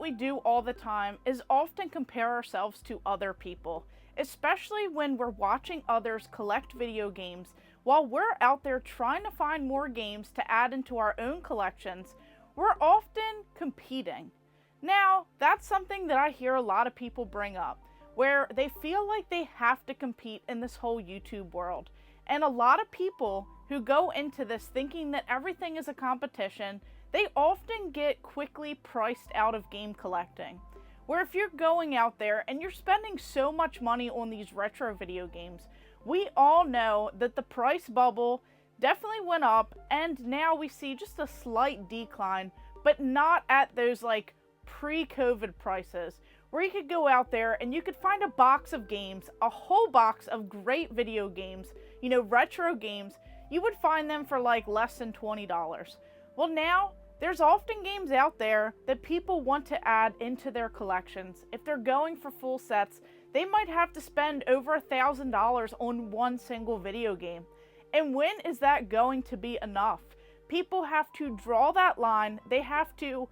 we do all the time is often compare ourselves to other people, especially when we're watching others collect video games while we're out there trying to find more games to add into our own collections. We're often competing. Now, that's something that I hear a lot of people bring up, where they feel like they have to compete in this whole YouTube world. And a lot of people who go into this thinking that everything is a competition, they often get quickly priced out of game collecting. Where if you're going out there and you're spending so much money on these retro video games, we all know that the price bubble definitely went up, and now we see just a slight decline, but not at those like pre-COVID prices, where you could go out there and you could find a box of games, a whole box of great video games, retro games. You would find them for like less than $20. Well, now there's often games out there that people want to add into their collections. If they're going for full sets, they might have to spend over $1,000 on one single video game. And when is that going to be enough? People have to draw that line. They have to,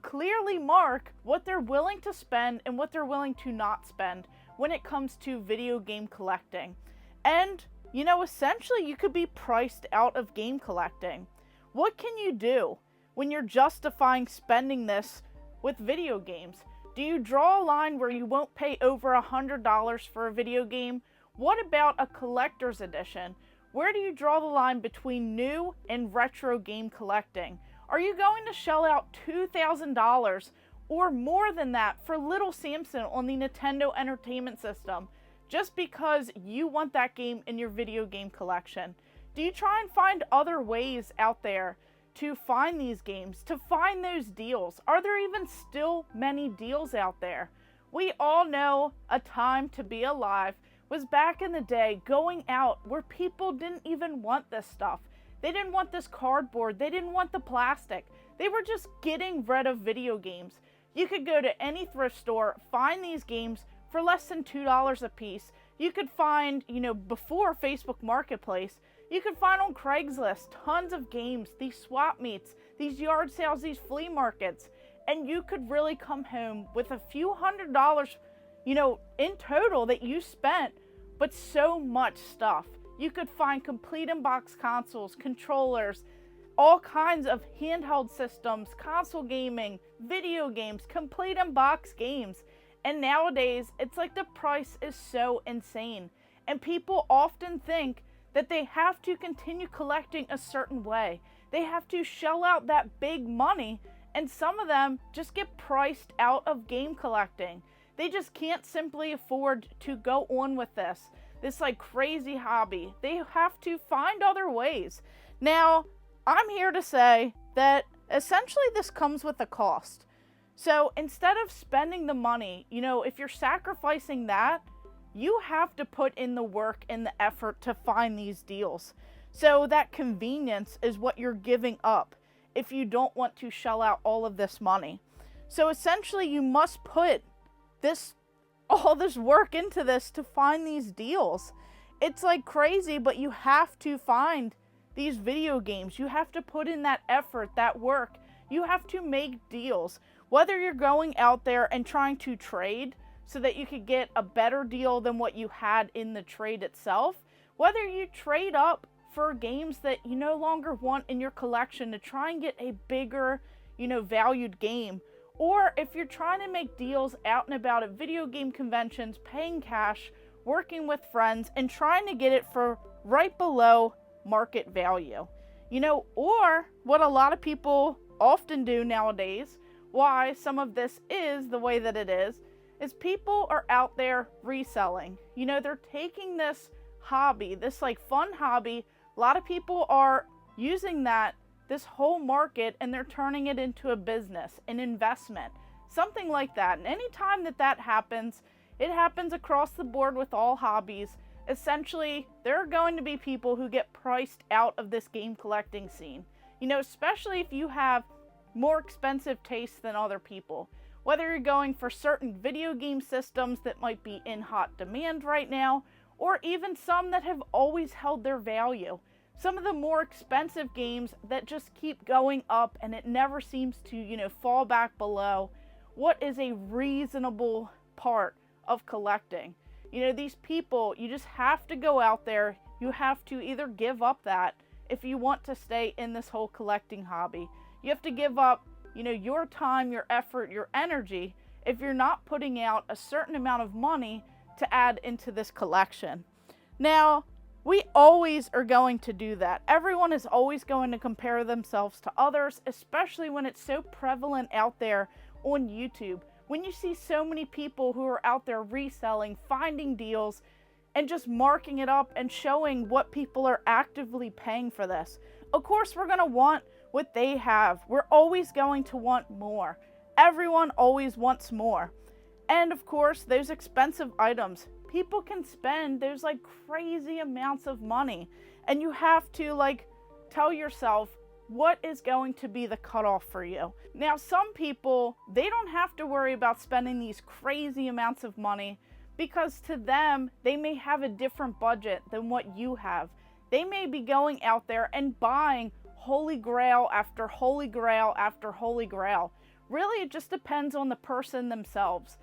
clearly mark what they're willing to spend and what they're willing to not spend when it comes to video game collecting. And, essentially you could be priced out of game collecting. What can you do when you're justifying spending this with video games? Do you draw a line where you won't pay over $100 for a video game? What about a collector's edition? Where do you draw the line between new and retro game collecting? Are you going to shell out $2,000 or more than that for Little Samson on the Nintendo Entertainment System just because you want that game in your video game collection? Do you try and find other ways out there to find these games, to find those deals? Are there even still many deals out there? We all know a time to be alive was back in the day, going out where people didn't even want this stuff. They didn't want this cardboard. They didn't want the plastic. They were just getting rid of video games. You could go to any thrift store, find these games for less than $2 a piece. You could find, before Facebook Marketplace, you could find on Craigslist tons of games, these swap meets, these yard sales, these flea markets, and you could really come home with a few $100, in total that you spent, but so much stuff. You could find complete in-box consoles, controllers, all kinds of handheld systems, console gaming, video games, complete in-box games. And nowadays, it's like the price is so insane. And people often think that they have to continue collecting a certain way. They have to shell out that big money, and some of them just get priced out of game collecting. They just can't simply afford to go on with this like crazy hobby. They have to find other ways. Now, I'm here to say that essentially this comes with a cost. So instead of spending the money, if you're sacrificing that, you have to put in the work and the effort to find these deals. So that convenience is what you're giving up if you don't want to shell out all of this money. So essentially you must put all this work into this to find these deals. It's like crazy, but you have to find these video games. You have to put in that effort, that work. You have to make deals. Whether you're going out there and trying to trade so that you could get a better deal than what you had in the trade itself, whether you trade up for games that you no longer want in your collection to try and get a bigger, valued game, or if you're trying to make deals out and about at video game conventions, paying cash, working with friends, and trying to get it for right below market value. Or what a lot of people often do nowadays, why some of this is the way that it is people are out there reselling. They're taking this hobby, this like fun hobby. A lot of people are using this whole market, and they're turning it into a business, an investment, something like that. And anytime that happens, it happens across the board with all hobbies. Essentially, there are going to be people who get priced out of this game collecting scene. Especially if you have more expensive tastes than other people. Whether you're going for certain video game systems that might be in hot demand right now, or even some that have always held their value. Some of the more expensive games that just keep going up and it never seems to, fall back below. what is a reasonable part of collecting. You know, these people, you just have to go out there. You have to either give up that if you want to stay in this whole collecting hobby. You have to give up, you know, your time, your effort, your energy if you're not putting out a certain amount of money to add into this collection. Now, we always are going to do that. Everyone is always going to compare themselves to others, especially when it's so prevalent out there on YouTube. When you see so many people who are out there reselling, finding deals, and just marking it up and showing what people are actively paying for this. Of course, we're going to want what they have. We're always going to want more. Everyone always wants more. And of course, those expensive items, people can spend those like crazy amounts of money. And you have to like tell yourself what is going to be the cutoff for you. Now, some people, they don't have to worry about spending these crazy amounts of money because to them, they may have a different budget than what you have. They may be going out there and buying Holy Grail after Holy Grail after Holy Grail. Really, it just depends on the person themselves.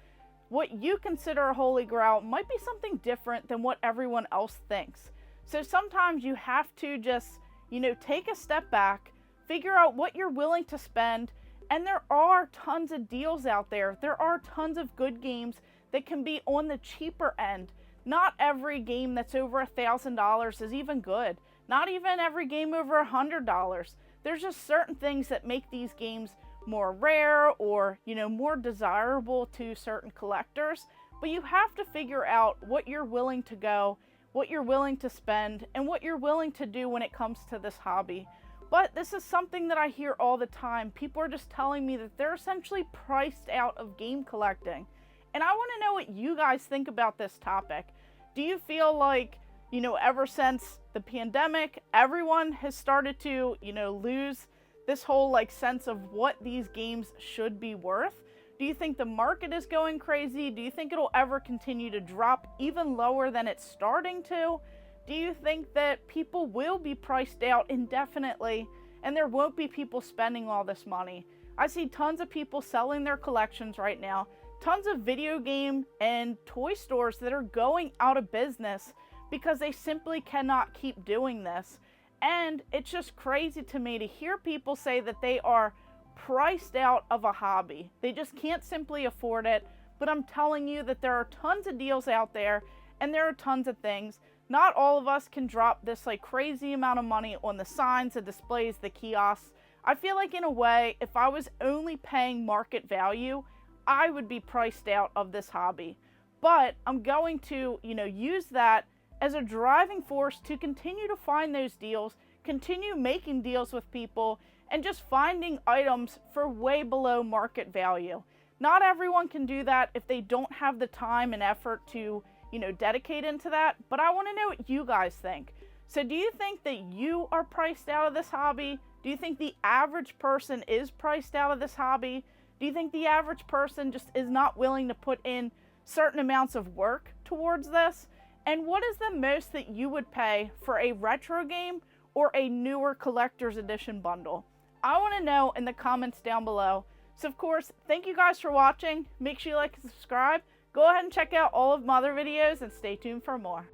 What you consider a Holy Grail might be something different than what everyone else thinks. So sometimes you have to just, you know, take a step back, figure out what you're willing to spend, and there are tons of deals out there. There are tons of good games that can be on the cheaper end. Not every game that's over $1,000 is even good. Not even every game over $100. There's just certain things that make these games more rare or, you know, more desirable to certain collectors. But you have to figure out what you're willing to go, what you're willing to spend, and what you're willing to do when it comes to this hobby. But this is something that I hear all the time. People are just telling me that they're essentially priced out of game collecting. And I want to know what you guys think about this topic. Do you feel like, you know, ever since the pandemic, everyone has started to, you know, lose this whole like sense of what these games should be worth? Do you think the market is going crazy? Do you think it'll ever continue to drop even lower than it's starting to? Do you think that people will be priced out indefinitely and there won't be people spending all this money? I see tons of people selling their collections right now. Tons of video game and toy stores that are going out of business because they simply cannot keep doing this. And it's just crazy to me to hear people say that they are priced out of a hobby. They just can't simply afford it. But I'm telling you that there are tons of deals out there and there are tons of things. Not all of us can drop this like crazy amount of money on the signs, the displays, the kiosks. I feel like in a way, if I was only paying market value, I would be priced out of this hobby. But I'm going to, you know, use that as a driving force to continue to find those deals, continue making deals with people, and just finding items for way below market value. Not everyone can do that if they don't have the time and effort to, you know, dedicate into that, but I want to know what you guys think. So do you think that you are priced out of this hobby? Do you think the average person is priced out of this hobby? Do you think the average person just is not willing to put in certain amounts of work towards this? And what is the most that you would pay for a retro game or a newer collector's edition bundle? I want to know in the comments down below. So of course, thank you guys for watching. Make sure you like and subscribe. Go ahead and check out all of my other videos and stay tuned for more.